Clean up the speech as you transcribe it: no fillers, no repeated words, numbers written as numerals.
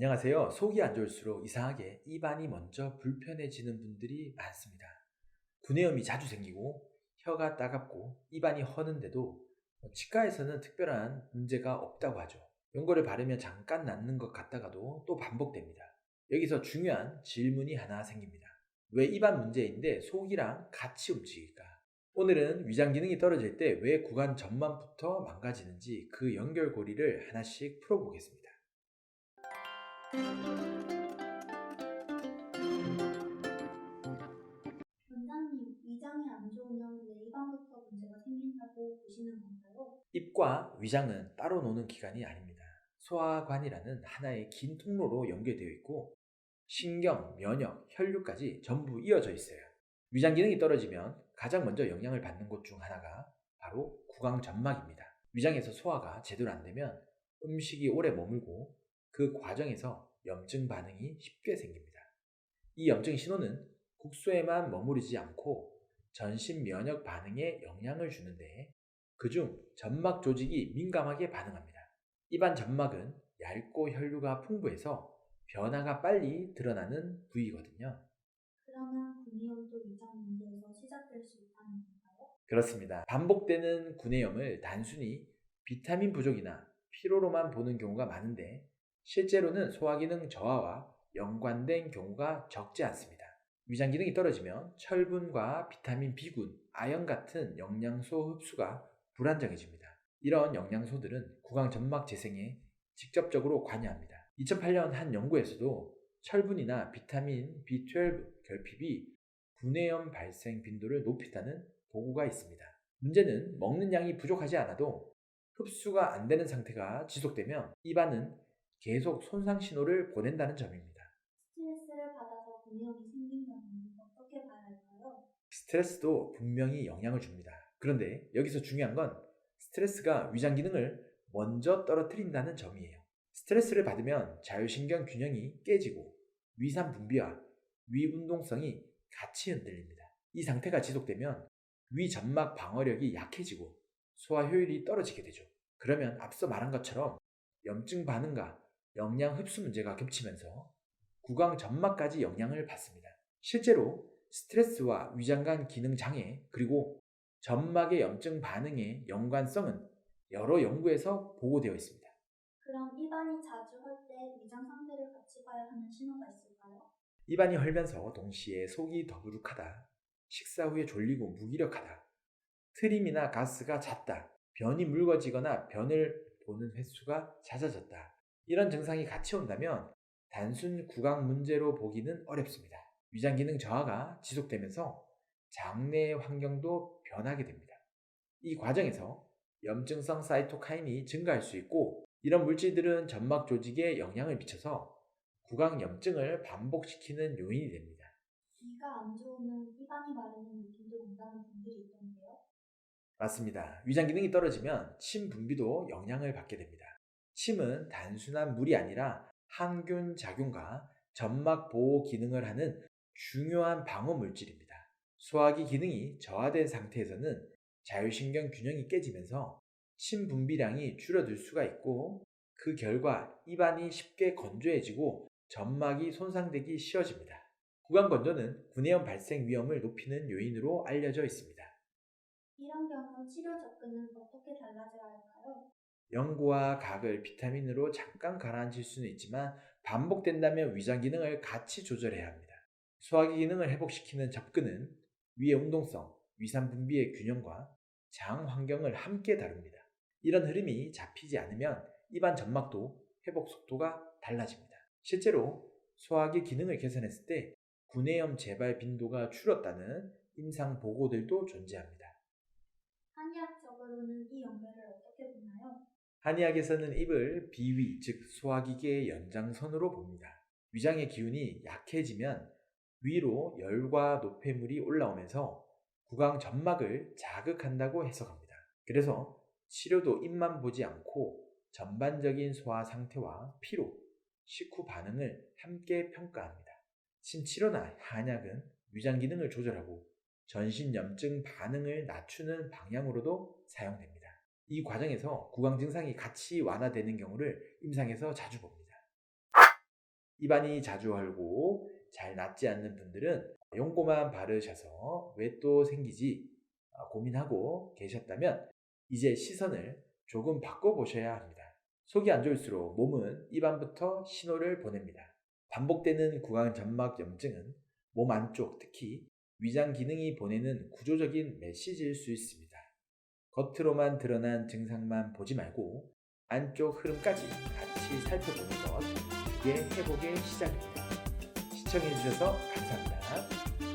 안녕하세요. 속이 안 좋을수록 이상하게 입안이 먼저 불편해지는 분들이 많습니다. 구내염이 자주 생기고 혀가 따갑고 입안이 허는데도 치과에서는 특별한 문제가 없다고 하죠. 연고를 바르면 잠깐 낫는 것 같다가도 또 반복됩니다. 여기서 중요한 질문이 하나 생깁니다. 왜 입안 문제인데 속이랑 같이 움직일까? 오늘은 위장 기능이 떨어질 때 왜 구강 전만부터 망가지는지 그 연결고리를 하나씩 풀어보겠습니다. 원장님, 위장이 안 좋으면 왜 입안부터 문제가 생긴다고 보시는 건가요? 입과 위장은 따로 노는 기관이 아닙니다. 소화관이라는 하나의 긴 통로로 연결되어 있고 신경, 면역, 혈류까지 전부 이어져 있어요. 위장 기능이 떨어지면 가장 먼저 영향을 받는 곳 중 하나가 바로 구강점막입니다. 위장에서 소화가 제대로 안 되면 음식이 오래 머물고 그 과정에서 염증 반응이 쉽게 생깁니다. 이 염증 신호는 국소에만 머무르지 않고 전신 면역 반응에 영향을 주는데 그중 점막 조직이 민감하게 반응합니다. 입안 점막은 얇고 혈류가 풍부해서 변화가 빨리 드러나는 부위거든요. 그러면 구내염도 위장 문제에서 시작될 수 있다는 건가요? 그렇습니다. 반복되는 구내염을 단순히 비타민 부족이나 피로로만 보는 경우가 많은데 실제로는 소화기능 저하와 연관된 경우가 적지 않습니다. 위장 기능이 떨어지면 철분과 비타민 B군, 아연 같은 영양소 흡수가 불안정해집니다. 이런 영양소들은 구강 점막 재생에 직접적으로 관여합니다. 2008년 한 연구에서도 철분이나 비타민 B12 결핍이 구내염 발생 빈도를 높인다는 보고가 있습니다. 문제는 먹는 양이 부족하지 않아도 흡수가 안 되는 상태가 지속되면 입안은 계속 손상 신호를 보낸다는 점입니다. 스트레스를 받아서 구내염이 생긴다면 어떻게 봐야 할까요? 스트레스도 분명히 영향을 줍니다. 그런데 여기서 중요한 건 스트레스가 위장 기능을 먼저 떨어뜨린다는 점이에요. 스트레스를 받으면 자율신경 균형이 깨지고 위산 분비와 위 운동성이 같이 흔들립니다. 이 상태가 지속되면 위 점막 방어력이 약해지고 소화 효율이 떨어지게 되죠. 그러면 앞서 말한 것처럼 염증 반응과 영양 흡수 문제가 겹치면서 구강 점막까지 영향을 받습니다. 실제로 스트레스와 위장 간 기능 장애 그리고 점막의 염증 반응의 연관성은 여러 연구에서 보고되어 있습니다. 그럼 입안이 자주 헐 때 위장 상태를 같이 봐야 하는 신호가 있을까요? 입안이 헐면서 동시에 속이 더부룩하다, 식사 후에 졸리고 무기력하다, 트림이나 가스가 잦다, 변이 묽어지거나 변을 보는 횟수가 잦아졌다. 이런 증상이 같이 온다면 단순 구강 문제로 보기는 어렵습니다. 위장 기능 저하가 지속되면서 장내 환경도 변하게 됩니다. 이 과정에서 염증성 사이토카인이 증가할 수 있고 이런 물질들은 점막 조직에 영향을 미쳐서 구강 염증을 반복시키는 요인이 됩니다. 위가 안 좋으면 입안이 마르는 느낌도 든다는 분들이 있던데요. 맞습니다. 위장 기능이 떨어지면 침 분비도 영향을 받게 됩니다. 침은 단순한 물이 아니라 항균 작용과 점막 보호 기능을 하는 중요한 방어 물질입니다. 소화기 기능이 저하된 상태에서는 자율신경 균형이 깨지면서 침 분비량이 줄어들 수가 있고 그 결과 입안이 쉽게 건조해지고 점막이 손상되기 쉬워집니다. 구강 건조는 구내염 발생 위험을 높이는 요인으로 알려져 있습니다. 이런 경우 치료 접근은 어떻게 달라져야 할까요? 연고와 각을 비타민으로 잠깐 가라앉힐 수는 있지만 반복된다면 위장 기능을 같이 조절해야 합니다. 소화기 기능을 회복시키는 접근은 위의 운동성, 위산 분비의 균형과 장 환경을 함께 다룹니다. 이런 흐름이 잡히지 않으면 입안 점막도 회복 속도가 달라집니다. 실제로 소화기 기능을 개선했을 때 구내염 재발 빈도가 줄었다는 임상 보고들도 존재합니다. 한의학적으로는 이 연결을 어떻게 보나요? 한의학에서는 입을 비위, 즉 소화기계의 연장선으로 봅니다. 위장의 기운이 약해지면 위로 열과 노폐물이 올라오면서 구강 점막을 자극한다고 해석합니다. 그래서 치료도 입만 보지 않고 전반적인 소화 상태와 피로, 식후 반응을 함께 평가합니다. 침치료나 한약은 위장 기능을 조절하고 전신 염증 반응을 낮추는 방향으로도 사용됩니다. 이 과정에서 구강 증상이 같이 완화되는 경우를 임상에서 자주 봅니다. 입안이 자주 헐고 잘 낫지 않는 분들은 용고만 바르셔서 왜 또 생기지 고민하고 계셨다면 이제 시선을 조금 바꿔보셔야 합니다. 속이 안 좋을수록 몸은 입안부터 신호를 보냅니다. 반복되는 구강 점막 염증은 몸 안쪽, 특히 위장 기능이 보내는 구조적인 메시지일 수 있습니다. 겉으로만 드러난 증상만 보지 말고 안쪽 흐름까지 같이 살펴보는 것, 그게 회복의 시작입니다. 시청해주셔서 감사합니다.